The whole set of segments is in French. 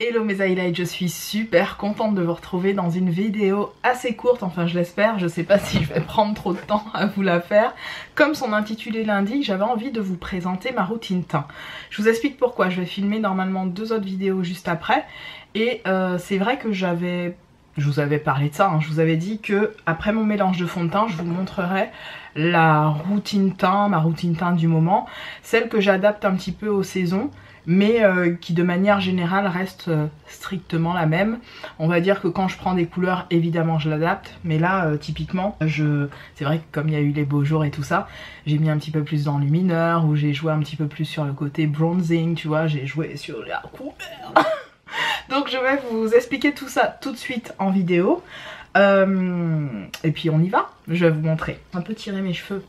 Hello mes highlights, je suis super contente de vous retrouver dans une vidéo assez courte, enfin je l'espère, je sais pas si je vais prendre trop de temps à vous la faire. Comme son intitulé l'indique, j'avais envie de vous présenter ma routine teint. Je vous explique pourquoi, je vais filmer normalement 2 autres vidéos juste après. Et c'est vrai que je vous avais parlé de ça, hein. Je vous avais dit que après mon mélange de fond de teint, je vous montrerai la routine teint, ma routine teint du moment, celle que j'adapte un petit peu aux saisons, mais qui de manière générale reste strictement la même. On va dire que quand je prends des couleurs, évidemment je l'adapte, mais là typiquement, c'est vrai que comme il y a eu les beaux jours et tout ça, j'ai mis un petit peu plus d'enlumineur, ou j'ai joué un petit peu plus sur le côté bronzing, tu vois, j'ai joué sur la couleur. Donc je vais vous expliquer tout ça tout de suite en vidéo. Et puis on y va, je vais vous montrer. Un peu tirer mes cheveux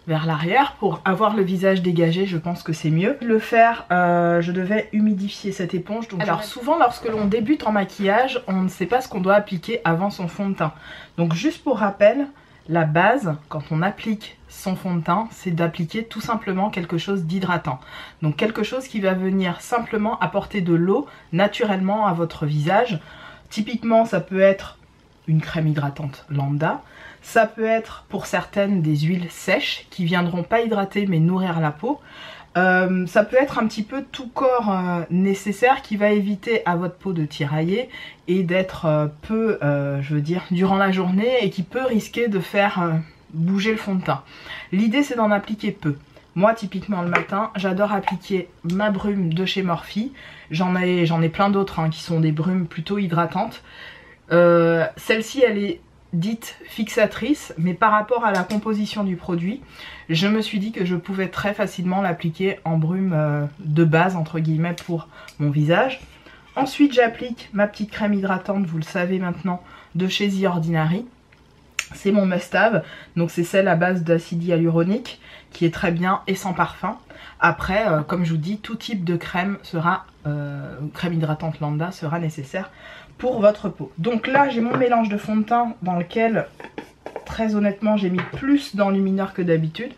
vers l'arrière pour avoir le visage dégagé, je pense que c'est mieux. Le faire, je devais humidifier cette éponge. Donc, alors souvent lorsque l'on débute en maquillage, on ne sait pas ce qu'on doit appliquer avant son fond de teint. Donc juste pour rappel, la base, quand on applique son fond de teint, c'est d'appliquer tout simplement quelque chose d'hydratant. Donc quelque chose qui va venir simplement apporter de l'eau naturellement à votre visage. Typiquement, ça peut être une crème hydratante lambda. Ça peut être pour certaines des huiles sèches qui viendront pas hydrater mais nourrir la peau. Ça peut être un petit peu tout corps nécessaire qui va éviter à votre peau de tirailler et d'être peu, je veux dire, durant la journée et qui peut risquer de faire bouger le fond de teint. L'idée c'est d'en appliquer peu. Moi typiquement le matin, j'adore appliquer ma brume de chez Morphe. J'en ai plein d'autres hein, qui sont des brumes plutôt hydratantes. Celle-ci elle est dite fixatrice, mais par rapport à la composition du produit, je me suis dit que je pouvais très facilement l'appliquer en brume de base entre guillemets pour mon visage. Ensuite j'applique ma petite crème hydratante, vous le savez maintenant, de chez The Ordinary. C'est mon must-have, donc c'est celle à base d'acide hyaluronique qui est très bien et sans parfum. Après, comme je vous dis, tout type de crème sera, crème hydratante lambda sera nécessaire pour votre peau. Donc là, j'ai mon mélange de fond de teint dans lequel, très honnêtement, j'ai mis plus d'enlumineur que d'habitude.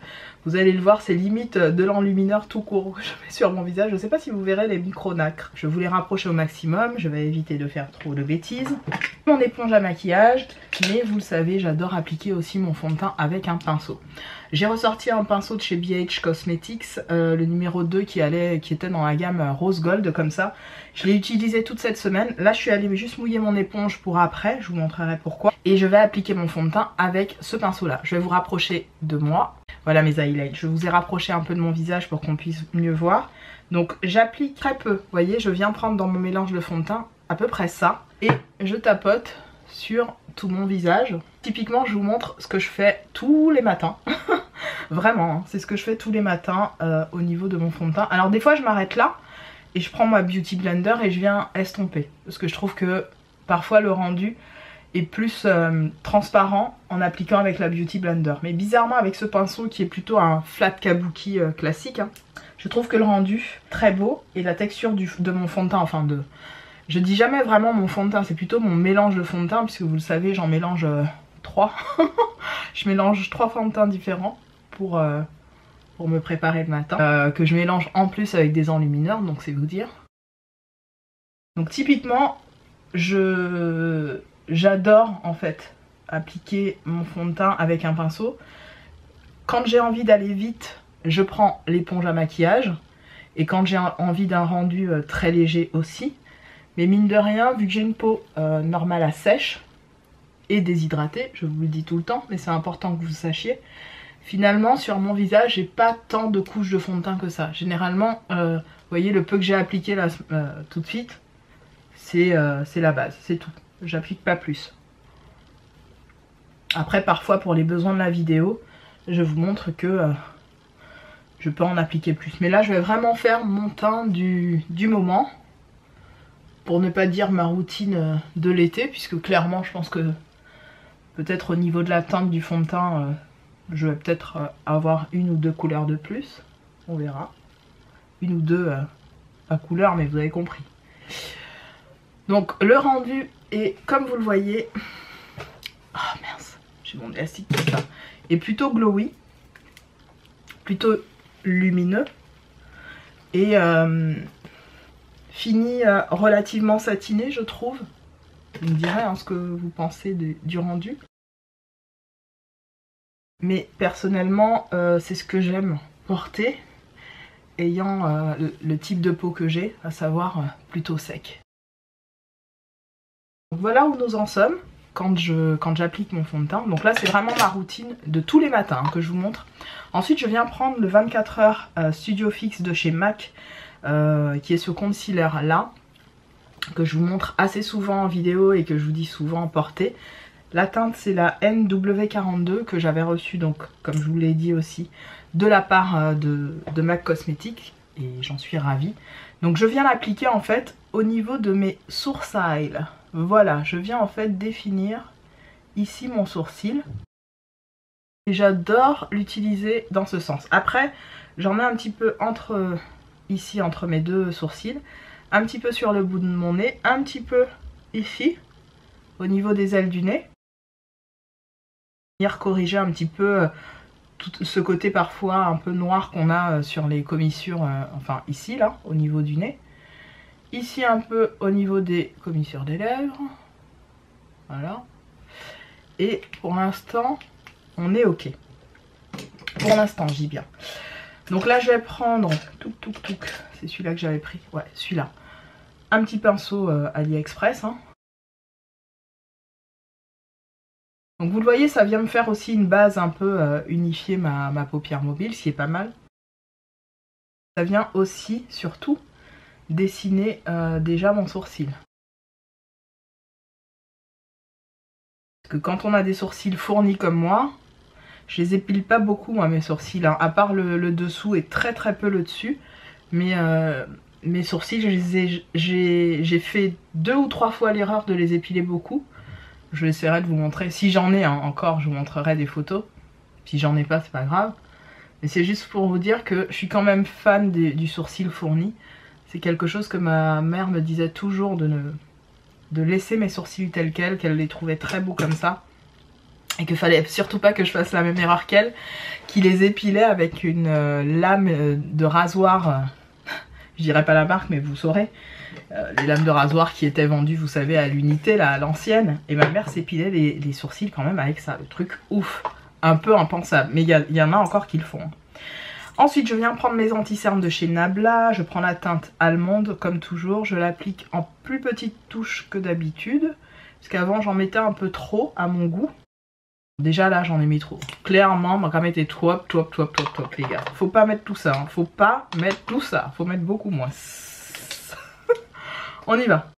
Vous allez le voir, c'est limite de l'enlumineur tout court que je mets sur mon visage. Je ne sais pas si vous verrez les micro-nacres. Je vais vous les rapprocher au maximum, je vais éviter de faire trop de bêtises. Mon éponge à maquillage, mais vous le savez, j'adore appliquer aussi mon fond de teint avec un pinceau. J'ai ressorti un pinceau de chez BH Cosmetics, le numéro 2 qui était dans la gamme Rose Gold comme ça. Je l'ai utilisé toute cette semaine. Là je suis allée juste mouiller mon éponge pour après, je vous montrerai pourquoi. Et je vais appliquer mon fond de teint avec ce pinceau là. Je vais vous rapprocher de moi. Voilà mes highlights. Je vous ai rapproché un peu de mon visage pour qu'on puisse mieux voir. Donc j'applique très peu. Vous voyez, je viens prendre dans mon mélange de fond de teint à peu près ça. Et je tapote sur tout mon visage. Typiquement je vous montre ce que je fais tous les matins. Vraiment, hein, c'est ce que je fais tous les matins au niveau de mon fond de teint. Alors des fois je m'arrête là et je prends ma Beauty Blender et je viens estomper. Parce que je trouve que parfois le rendu est plus transparent en appliquant avec la Beauty Blender. Mais bizarrement avec ce pinceau qui est plutôt un flat kabuki classique, hein, je trouve que le rendu très beau et la texture de mon fond de teint, enfin de... Je dis jamais vraiment mon fond de teint, c'est plutôt mon mélange de fond de teint puisque vous le savez j'en mélange 3. Je mélange 3 fonds de teint différents pour me préparer le matin. Que je mélange en plus avec des enlumineurs, donc c'est vous dire. Donc typiquement, j'adore en fait appliquer mon fond de teint avec un pinceau. Quand j'ai envie d'aller vite, je prends l'éponge à maquillage. Et quand j'ai envie d'un rendu très léger aussi. Mais mine de rien, vu que j'ai une peau normale à sèche et déshydratée, je vous le dis tout le temps, mais c'est important que vous sachiez, finalement sur mon visage j'ai pas tant de couches de fond de teint que ça. Généralement, vous voyez le peu que j'ai appliqué là tout de suite, c'est la base, c'est tout. J'applique pas plus. Après parfois pour les besoins de la vidéo, je vous montre que je peux en appliquer plus. Mais là je vais vraiment faire mon teint du moment. Pour ne pas dire ma routine de l'été, puisque clairement je pense que peut-être au niveau de la teinte du fond de teint, je vais peut-être avoir 1 ou 2 couleurs de plus. On verra. 1 ou 2 à couleur, mais vous avez compris. Donc le rendu est, comme vous le voyez... Oh mince, j'ai mon élastique comme ça. Est plutôt glowy. Plutôt lumineux. Et fini relativement satiné, je trouve. Vous me direz ce que vous pensez du rendu. Mais personnellement, c'est ce que j'aime porter, ayant le type de peau que j'ai, à savoir plutôt sec. Donc voilà où nous en sommes quand j'applique mon fond de teint. Donc là, c'est vraiment ma routine de tous les matins que je vous montre. Ensuite, je viens prendre le 24 heures Studio Fix de chez MAC, qui est ce concealer là, que je vous montre assez souvent en vidéo et que je vous dis souvent en porter. La teinte, c'est la NW42 que j'avais reçue, donc comme je vous l'ai dit aussi, de la part de MAC Cosmetics, et j'en suis ravie. Donc je viens l'appliquer en fait au niveau de mes sourcils. Voilà, je viens en fait définir ici mon sourcil. Et j'adore l'utiliser dans ce sens. Après, j'en mets un petit peu ici entre mes deux sourcils, un petit peu sur le bout de mon nez, un petit peu ici, au niveau des ailes du nez. Venir corriger un petit peu tout ce côté parfois un peu noir qu'on a sur les commissures, enfin ici là, au niveau du nez. Ici un peu au niveau des commissures des lèvres. Voilà. Et pour l'instant, on est ok. Pour l'instant, je dis bien. Donc là, je vais prendre, c'est celui-là que j'avais pris, ouais, celui-là. Un petit pinceau AliExpress. Hein. Donc vous le voyez, ça vient me faire aussi une base un peu unifier ma paupière mobile, ce qui est pas mal. Ça vient aussi, surtout, dessiner déjà mon sourcil. Parce que quand on a des sourcils fournis comme moi, je les épile pas beaucoup moi mes sourcils, hein, à part le dessous et très peu le dessus. Mais mes sourcils, j'ai fait 2 ou 3 fois l'erreur de les épiler beaucoup. Je essaierai de vous montrer, si j'en ai encore, je vous montrerai des photos. Si j'en ai pas, c'est pas grave. Mais c'est juste pour vous dire que je suis quand même fan du sourcil fourni. C'est quelque chose que ma mère me disait toujours de laisser mes sourcils tels quels, qu'elle les trouvait très beaux comme ça. Et qu'il fallait surtout pas que je fasse la même erreur qu'elle, qui les épilait avec une lame de rasoir, je dirais pas la marque mais vous saurez, les lames de rasoir qui étaient vendues, vous savez, à l'unité, là, à l'ancienne. Et ma mère s'épilait les sourcils quand même avec ça, le truc ouf, un peu impensable, mais il y en a encore qui le font. Ensuite, je viens prendre mes anti-cernes de chez Nabla, je prends la teinte allemande comme toujours, je l'applique en plus petite touche que d'habitude, parce qu'avant j'en mettais un peu trop à mon goût. Déjà là j'en ai mis trop. Clairement, ma gamme était trop, les gars. Faut pas mettre tout ça, hein. Faut pas mettre tout ça, faut mettre beaucoup moins. On y va.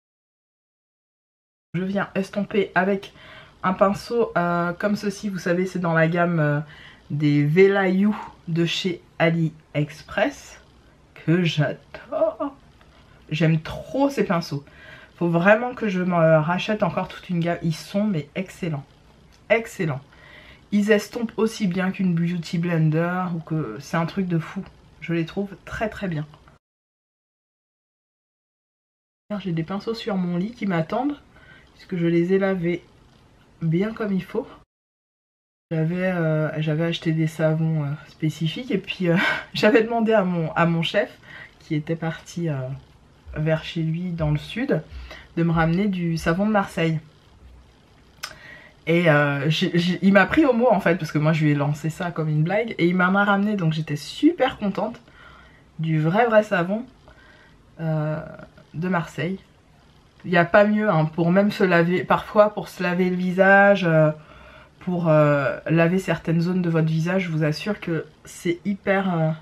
Je viens estomper avec un pinceau comme ceci, vous savez, c'est dans la gamme des Velayou de chez AliExpress, que j'adore. J'aime trop ces pinceaux. Faut vraiment que je me rachète encore toute une gamme. Ils sont mais excellents. Excellent. Ils estompent aussi bien qu'une Beauty Blender ou que c'est un truc de fou. Je les trouve très bien. J'ai des pinceaux sur mon lit qui m'attendent puisque je les ai lavés bien comme il faut. J'avais acheté des savons spécifiques et puis j'avais demandé à mon chef qui était parti vers chez lui dans le sud de me ramener du savon de Marseille. Et il m'a pris au mot en fait, parce que moi je lui ai lancé ça comme une blague. Et il m'en a ramené, donc j'étais super contente. Du vrai savon de Marseille. Il n'y a pas mieux hein, pour même se laver, parfois pour se laver le visage, pour laver certaines zones de votre visage. Je vous assure que c'est hyper...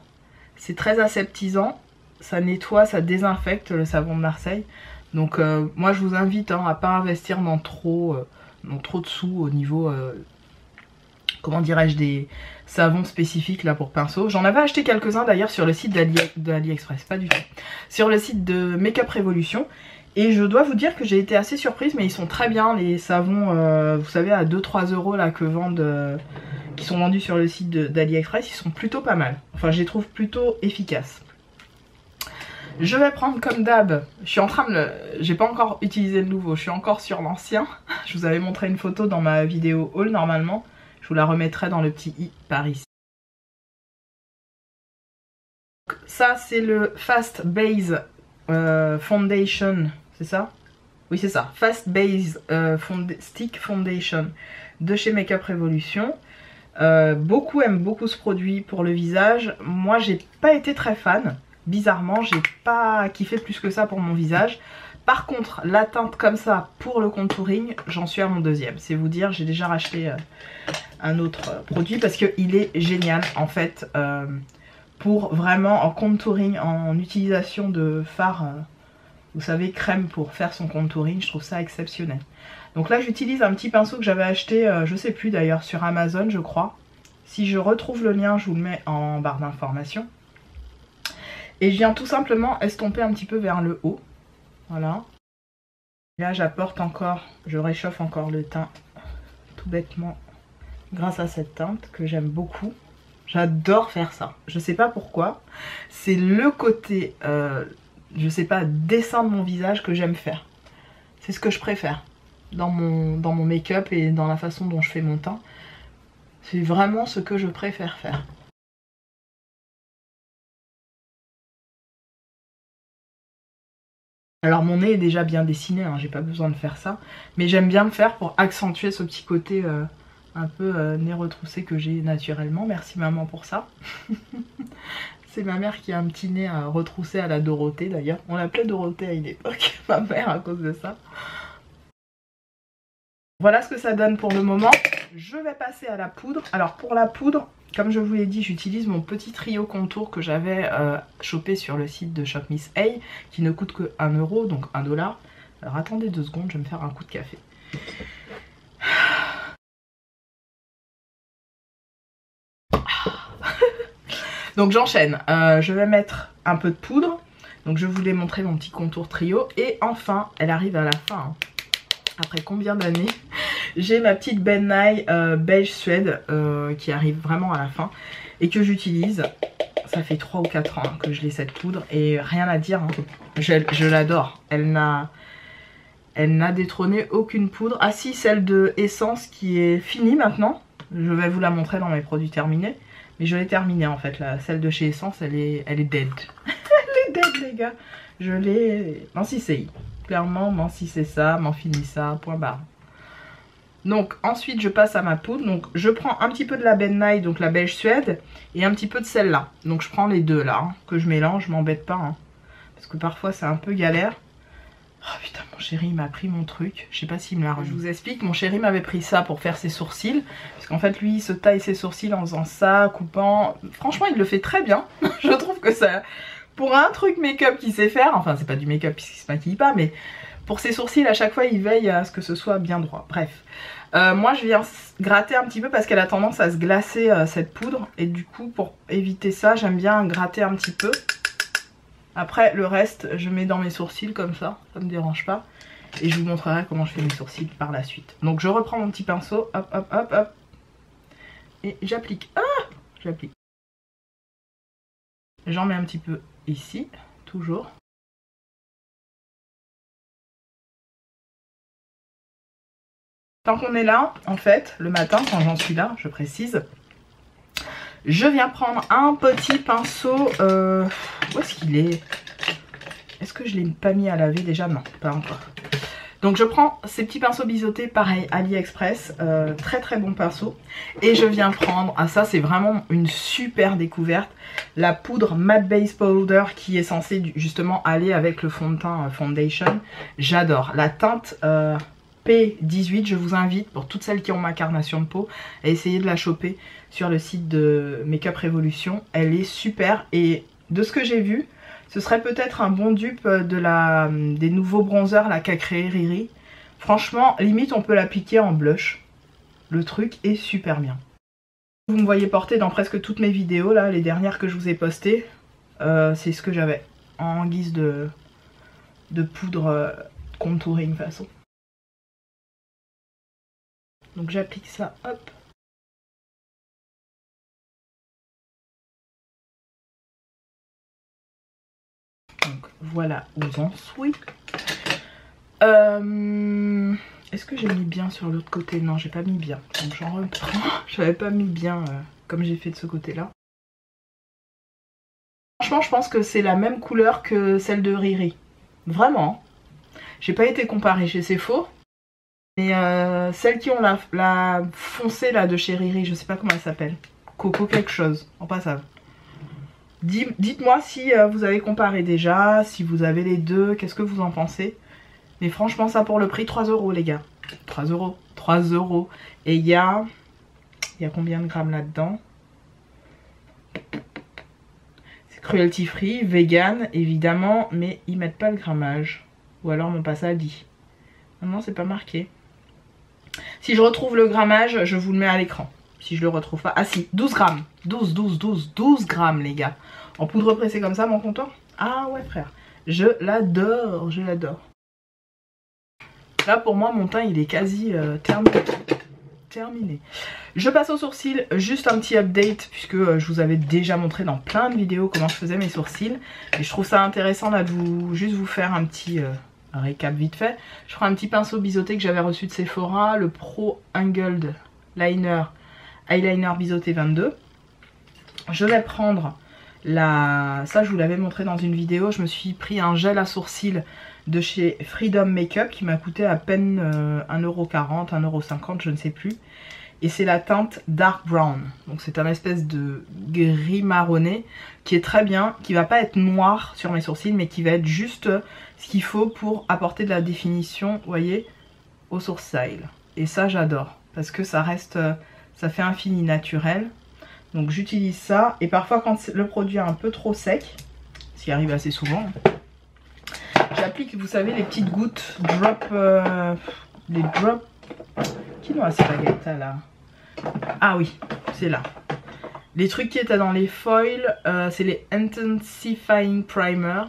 c'est très aseptisant, ça nettoie, ça désinfecte le savon de Marseille. Donc moi je vous invite hein, à pas investir dans trop de sous au niveau, comment dirais-je, des savons spécifiques là pour pinceau. J'en avais acheté quelques-uns d'ailleurs sur le site d'AliExpress, pas du tout. Sur le site de Makeup Revolution. Et je dois vous dire que j'ai été assez surprise, mais ils sont très bien les savons, vous savez, à 2-3 euros là que vendent, qui sont vendus sur le site d'AliExpress. Ils sont plutôt pas mal. Enfin, je les trouve plutôt efficaces. Je vais prendre comme d'hab, je suis en train de j'ai pas encore utilisé le nouveau, je suis encore sur l'ancien. Je vous avais montré une photo dans ma vidéo haul normalement. Je vous la remettrai dans le petit i par ici. Ça c'est le Fast Base Foundation, c'est ça? Oui, c'est ça. Fast Base Stick Foundation de chez Makeup Revolution. Beaucoup aiment beaucoup ce produit pour le visage. Moi, j'ai pas été très fan. Bizarrement, j'ai pas kiffé plus que ça pour mon visage. Par contre, la teinte comme ça pour le contouring, j'en suis à mon deuxième. C'est vous dire, j'ai déjà racheté un autre produit parce qu'il est génial en fait. Pour vraiment en contouring, en utilisation de fard, vous savez, crème pour faire son contouring, je trouve ça exceptionnel. Donc là j'utilise un petit pinceau que j'avais acheté, je sais plus d'ailleurs, sur Amazon je crois. Si je retrouve le lien, je vous le mets en barre d'informations. Et je viens tout simplement estomper un petit peu vers le haut. Voilà. Là j'apporte encore, je réchauffe encore le teint tout bêtement grâce à cette teinte que j'aime beaucoup. J'adore faire ça. Je sais pas pourquoi. C'est le côté, je sais pas, dessin de mon visage que j'aime faire. C'est ce que je préfère dans mon make-up et dans la façon dont je fais mon teint. C'est vraiment ce que je préfère faire. Alors mon nez est déjà bien dessiné, hein, j'ai pas besoin de faire ça. Mais j'aime bien le faire pour accentuer ce petit côté un peu nez retroussé que j'ai naturellement. Merci maman pour ça. C'est ma mère qui a un petit nez retroussé à la Dorothée d'ailleurs. On l'appelait Dorothée à une époque, ma mère, à cause de ça. Voilà ce que ça donne pour le moment. Je vais passer à la poudre. Alors pour la poudre, comme je vous l'ai dit, j'utilise mon petit trio contour que j'avais chopé sur le site de Shop Miss A, qui ne coûte que 1 €, donc 1 $. Alors attendez 2 secondes, je vais me faire un coup de café. Donc j'enchaîne, je vais mettre un peu de poudre. Donc je voulais montrer mon petit contour trio. Et enfin, elle arrive à la fin, hein. Après combien d'années, j'ai ma petite Ben Nye beige suède qui arrive vraiment à la fin et que j'utilise. Ça fait 3 ou 4 ans hein, que je l'ai cette poudre et rien à dire, hein. Je l'adore. Elle n'a détrôné aucune poudre. Ah si, celle de Essence qui est finie maintenant. Je vais vous la montrer dans mes produits terminés. Mais je l'ai terminée en fait, celle de chez Essence, elle est dead. Elle est dead les gars. Je l'ai... Non si c'est clairement, non si c'est ça, m'en finis ça, point barre. Donc ensuite je passe à ma poudre. Donc je prends un petit peu de la Ben Nye, donc la beige suède, et un petit peu de celle-là. Donc je prends les deux là, hein, que je mélange, je m'embête pas. Hein, parce que parfois c'est un peu galère. Oh putain, mon chéri il m'a pris mon truc. Je sais pas s'il me l'a remis. Je vous explique, mon chéri m'avait pris ça pour faire ses sourcils. Parce qu'en fait lui il se taille ses sourcils en faisant ça, coupant. Franchement il le fait très bien. Je trouve que ça... Pour un truc make-up qu'il sait faire, enfin c'est pas du make-up puisqu'il se maquille pas, mais pour ses sourcils à chaque fois il veille à ce que ce soit bien droit. Bref. Moi je viens gratter un petit peu parce qu'elle a tendance à se glacer cette poudre. Et du coup pour éviter ça j'aime bien gratter un petit peu. Après le reste je mets dans mes sourcils comme ça me dérange pas. Et je vous montrerai comment je fais mes sourcils par la suite. Donc je reprends mon petit pinceau, hop hop hop hop. Et j'applique. Ah, j'applique. J'en mets un petit peu ici, toujours. Tant qu'on est là, en fait, le matin quand j'en suis là, je précise, je viens prendre un petit pinceau, où est-ce qu'il est? Est-ce que je l'ai pas mis à laver déjà? Non, pas encore. Donc je prends ces petits pinceaux biseautés, pareil, AliExpress, très très bon pinceau. Et je viens prendre, ah ça c'est vraiment une super découverte, la poudre Matte Base Powder qui est censée justement aller avec le fond de teint Foundation. J'adore. La teinte P18, je vous invite, pour toutes celles qui ont ma carnation de peau, à essayer de la choper sur le site de Makeup Revolution. Elle est super et de ce que j'ai vu, ce serait peut-être un bon dupe des nouveaux bronzers là qu'a créé Riri. Franchement, limite on peut l'appliquer en blush. Le truc est super bien. Vous me voyez porter dans presque toutes mes vidéos là, les dernières que je vous ai postées. C'est ce que j'avais en guise de poudre contouring façon. Donc j'applique ça, hop. Donc voilà où j'en suis. Est-ce que j'ai mis bien sur l'autre côté? Non, j'ai pas mis bien. Donc j'en reprends. J'avais pas mis bien comme j'ai fait de ce côté-là. Franchement, je pense que c'est la même couleur que celle de Riri. Vraiment. J'ai pas été comparée chez Sephora. Mais celles qui ont la foncée là de chez Riri, je sais pas comment elle s'appelle. Coco quelque chose, en passant. Dites-moi si vous avez comparé déjà, si vous avez les deux, qu'est-ce que vous en pensez. Mais franchement, ça pour le prix, 3 € les gars. 3 €. 3 €. Et il y a combien de grammes là-dedans? C'est cruelty free, vegan évidemment, mais ils mettent pas le grammage. Ou alors mon pas ça dit. Non, c'est pas marqué. Si je retrouve le grammage, je vous le mets à l'écran. Si je le retrouve pas. Ah si, 12 grammes. 12 grammes les gars. En poudre pressée comme ça, mon comptoir. Ah ouais frère. Je l'adore, je l'adore. Là pour moi, mon teint il est quasi terminé. Je passe aux sourcils, juste un petit update puisque je vous avais déjà montré dans plein de vidéos comment je faisais mes sourcils. Et je trouve ça intéressant là de juste vous faire un petit... récap vite fait. Je ferai un petit pinceau biseauté que j'avais reçu de Sephora, le Pro Angled Liner Eyeliner biseauté 22. Je vais prendre ça je vous l'avais montré dans une vidéo, je me suis pris un gel à sourcils de chez Freedom Makeup qui m'a coûté à peine 1,40 €, 1,50 €, je ne sais plus. Et c'est la teinte Dark Brown. Donc c'est un espèce de gris marronné qui est très bien, qui va pas être noir sur mes sourcils, mais qui va être juste ce qu'il faut pour apporter de la définition, vous voyez, aux sourcils. Et ça j'adore, parce que ça reste, ça fait un fini naturel. Donc j'utilise ça, et parfois quand le produit est un peu trop sec, ce qui arrive assez souvent, j'applique, vous savez, les petites gouttes drop, les drops. Qui nous a ces baguettes là? Ah oui, c'est là. Les trucs qui étaient dans les foils, c'est les Intensifying Primer.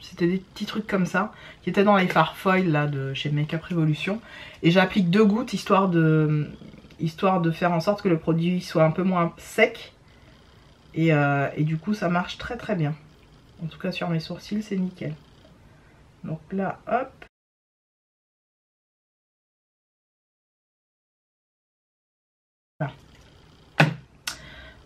C'était des petits trucs comme ça, qui étaient dans les Farfoil là de chez Makeup Revolution. Et j'applique 2 gouttes histoire de faire en sorte que le produit soit un peu moins sec. Et du coup ça marche très très bien. En tout cas sur mes sourcils c'est nickel. Donc là hop. Voilà.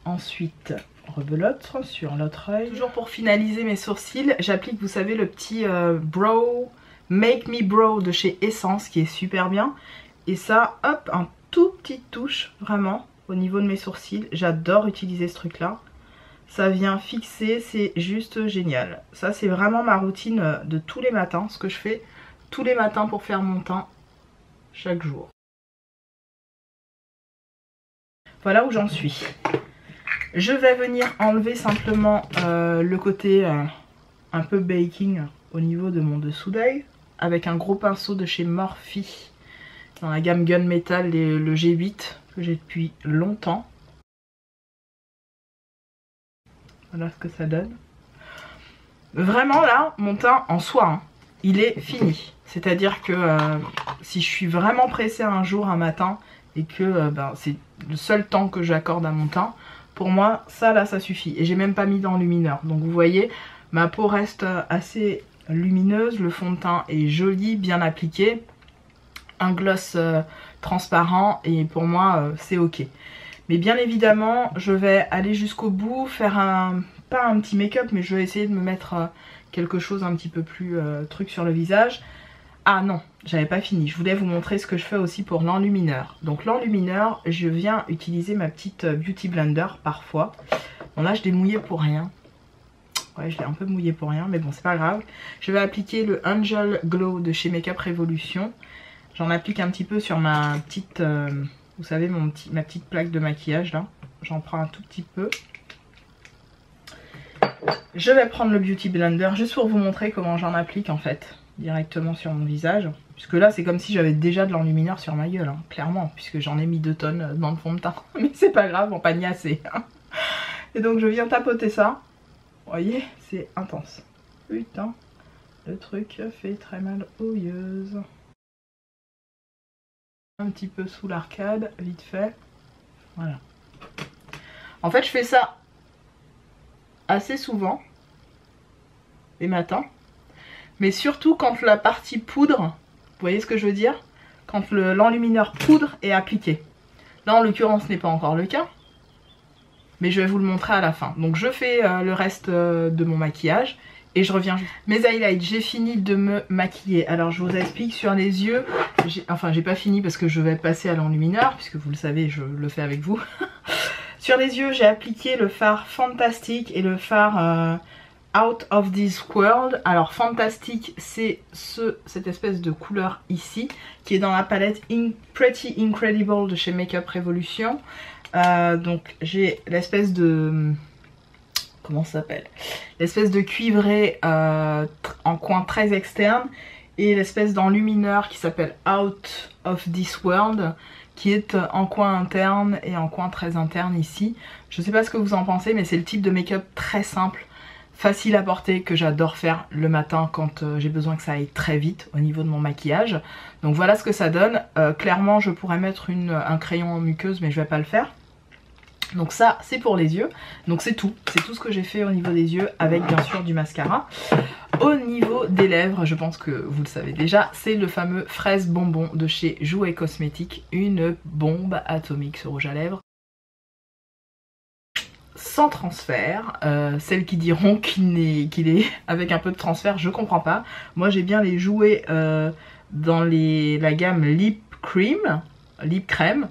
Ensuite, rebelote sur l'autre œil. Toujours pour finaliser mes sourcils, j'applique, vous savez, le petit Brow Make Me Brow de chez Essence qui est super bien. Et ça, hop, un tout petit touche vraiment au niveau de mes sourcils. J'adore utiliser ce truc là. Ça vient fixer, c'est juste génial. Ça, c'est vraiment ma routine de tous les matins, ce que je fais tous les matins pour faire mon teint chaque jour. Voilà où j'en suis. Je vais venir enlever simplement le côté un peu baking au niveau de mon dessous d'œil avec un gros pinceau de chez Morphe dans la gamme Gunmetal, le G8 que j'ai depuis longtemps. Voilà ce que ça donne. Vraiment là, mon teint en soi, hein, il est fini. C'est-à-dire que si je suis vraiment pressée un jour, un matin, et que c'est le seul temps que j'accorde à mon teint, pour moi ça là ça suffit. Et j'ai même pas mis d'enlumineur. Donc vous voyez, ma peau reste assez lumineuse, le fond de teint est joli, bien appliqué, un gloss transparent, et pour moi c'est ok. Mais bien évidemment je vais aller jusqu'au bout, faire pas un petit make-up, mais je vais essayer de me mettre quelque chose un petit peu plus truc sur le visage. Ah non, j'avais pas fini, je voulais vous montrer ce que je fais aussi pour l'enlumineur. Donc l'enlumineur, je viens utiliser ma petite Beauty Blender parfois. Bon là je l'ai mouillé pour rien. Ouais, je l'ai un peu mouillé pour rien, mais bon c'est pas grave. Je vais appliquer le Angel Glow de chez Makeup Revolution. J'en applique un petit peu sur ma petite, vous savez, ma petite plaque de maquillage là. J'en prends un tout petit peu. Je vais prendre le Beauty Blender juste pour vous montrer comment j'en applique en fait, directement sur mon visage. Puisque là c'est comme si j'avais déjà de l'enlumineur sur ma gueule, hein, clairement, puisque j'en ai mis 2 tonnes dans le fond de teint. Mais c'est pas grave, on panier assez. Et donc je viens tapoter ça. Vous voyez, c'est intense. Putain, le truc fait très mal aux yeux. Un petit peu sous l'arcade, vite fait. Voilà. En fait je fais ça assez souvent les matins, mais surtout quand la partie poudre, vous voyez ce que je veux dire, quand l'enlumineur poudre est appliqué. Là en l'occurrence ce n'est pas encore le cas, mais je vais vous le montrer à la fin. Donc je fais le reste de mon maquillage et je reviens. Mes highlights, j'ai fini de me maquiller. Alors je vous explique, sur les yeux, enfin j'ai pas fini parce que je vais passer à l'enlumineur, puisque vous le savez, je le fais avec vous. Sur les yeux, j'ai appliqué le fard Fantastic et le fard Out of This World. Alors Fantastic, c'est cette espèce de couleur ici, qui est dans la palette Pretty Incredible de chez Makeup Revolution. Donc j'ai l'espèce de... comment ça s'appelle, l'espèce de cuivré en coin très externe, et l'espèce d'enlumineur qui s'appelle Out of This World, qui est en coin interne et en coin très interne ici. Je sais pas ce que vous en pensez, mais c'est le type de make-up très simple, facile à porter, que j'adore faire le matin quand j'ai besoin que ça aille très vite au niveau de mon maquillage. Donc voilà ce que ça donne. Clairement je pourrais mettre un crayon en muqueuse, mais je vais pas le faire. Donc ça c'est pour les yeux, donc c'est tout ce que j'ai fait au niveau des yeux, avec bien sûr du mascara. Au niveau des lèvres, je pense que vous le savez déjà, c'est le fameux fraise bonbon de chez Jouer Cosmétique, une bombe atomique ce rouge à lèvres. Sans transfert, celles qui diront qu'il est avec un peu de transfert, je comprends pas. Moi j'ai bien les jouets dans la gamme Lip Crème,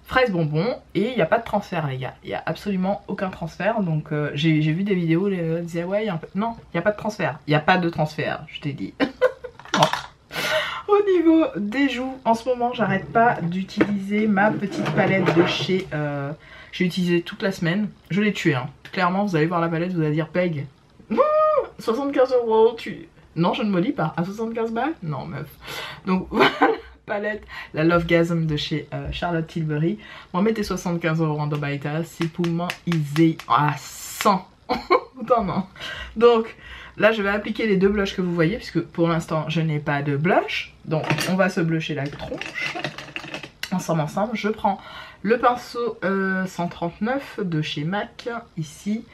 fraise bonbon, et il n'y a pas de transfert les gars, il n'y a absolument aucun transfert. Donc j'ai vu des vidéos, les disaient ouais, non, il n'y a pas de transfert, il n'y a pas de transfert, je t'ai dit. Au niveau des joues, en ce moment j'arrête pas d'utiliser ma petite palette de chez... j'ai utilisé toute la semaine, je l'ai tuée hein. Clairement vous allez voir la palette, vous allez dire Peg, 75 €, non je ne me lis pas, à 75 balles, non meuf. Donc voilà, palette, la Lovegasm de chez Charlotte Tilbury. Bon, mettez 75 € en Dobaïta, c'est pour moi easy à 100. Autant non. Donc là je vais appliquer les deux blushs que vous voyez, puisque pour l'instant je n'ai pas de blush. Donc on va se blusher la tronche ensemble. Je prends le pinceau 139 de chez MAC ici,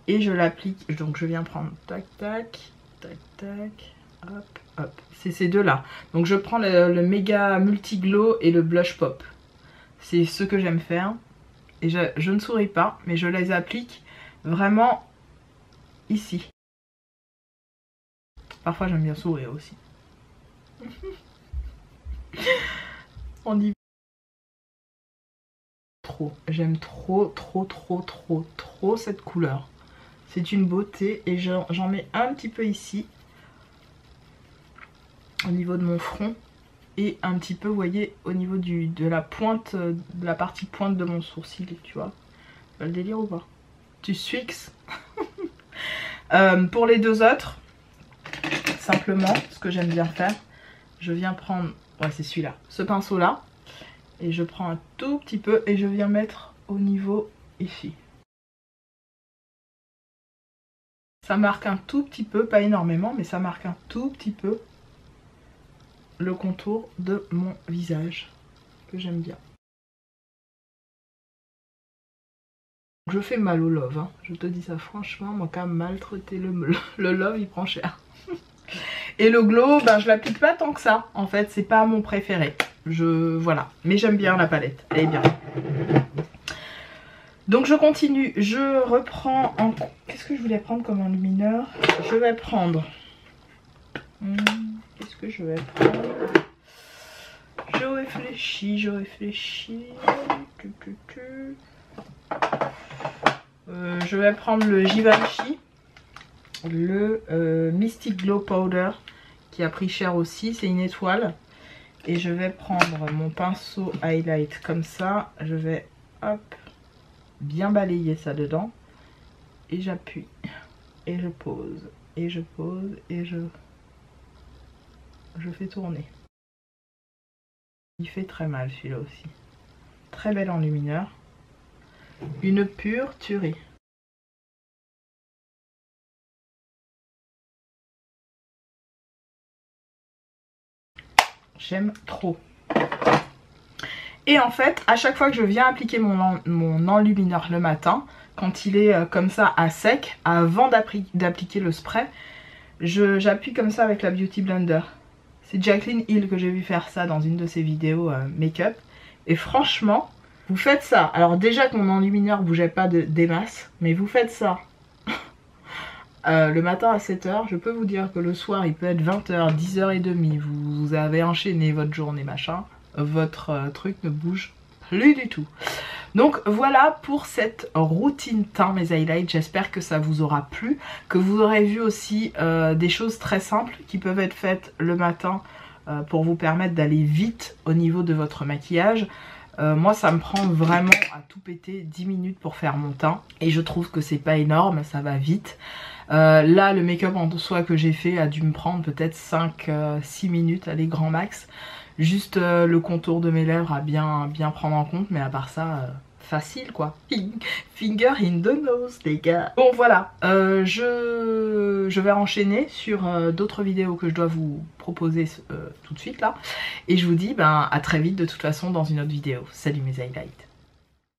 et je l'applique. Donc je viens prendre tac tac tac tac, hop hop, c'est ces deux là. Donc je prends le méga multi glow et le blush pop, c'est ce que j'aime faire, et je ne souris pas, mais je les applique vraiment ici. Parfois j'aime bien sourire aussi. On y trop, j'aime trop cette couleur, c'est une beauté, et j'en mets un petit peu ici au niveau de mon front, et un petit peu, vous voyez, au niveau de la pointe, de la partie pointe de mon sourcil, tu vois. Le délire ou pas? Tu swix. Pour les deux autres, simplement, ce que j'aime bien faire, je viens prendre, ouais c'est celui-là, ce pinceau là, et je prends un tout petit peu et je viens mettre au niveau ici. Ça marque un tout petit peu, pas énormément, mais ça marque un tout petit peu le contour de mon visage, que j'aime bien. Je fais mal au love, hein. Je te dis ça franchement, moi quand même maltraiter le love il prend cher. Et le glow, ben je l'applique pas tant que ça, en fait c'est pas mon préféré. Voilà, mais j'aime bien la palette, elle est bien. Donc je continue, je reprends en... Qu'est-ce que je voulais prendre comme enlumineur? Je vais prendre... Qu'est-ce que je vais prendre? Je réfléchis. Je vais prendre le Givenchy, le Mystic Glow Powder, qui a pris cher aussi, c'est une étoile. Et je vais prendre mon pinceau highlight comme ça, je vais hop bien balayer ça dedans, et j'appuie, et je pose, et je pose, et je fais tourner. Il fait très mal celui-là aussi. Très bel enlumineur. Une pure tuerie. J'aime trop. Et en fait, à chaque fois que je viens appliquer mon enlumineur le matin, quand il est comme ça à sec, avant d'appliquer le spray, j'appuie comme ça avec la Beauty Blender. C'est Jaclyn Hill que j'ai vu faire ça dans une de ses vidéos make-up. Et franchement, Vous faites ça. Alors déjà que mon enlumineur bougeait pas des masses, mais vous faites ça. Le matin à 7 h, je peux vous dire que le soir il peut être 20 h, 10 h 30, vous avez enchaîné votre journée machin, votre truc ne bouge plus du tout. Donc voilà pour cette routine teint mes highlights, j'espère que ça vous aura plu, que vous aurez vu aussi des choses très simples qui peuvent être faites le matin pour vous permettre d'aller vite au niveau de votre maquillage. Moi ça me prend vraiment à tout péter 10 minutes pour faire mon teint et je trouve que c'est pas énorme, ça va vite. Là le make-up en soi que j'ai fait a dû me prendre peut-être 5-6 minutes, allez grand max. Juste le contour de mes lèvres à bien prendre en compte, mais à part ça, facile quoi. Finger in the nose les gars. Bon voilà, je vais enchaîner sur d'autres vidéos que je dois vous proposer tout de suite là. Et je vous dis à très vite de toute façon dans une autre vidéo. Salut mes highlights.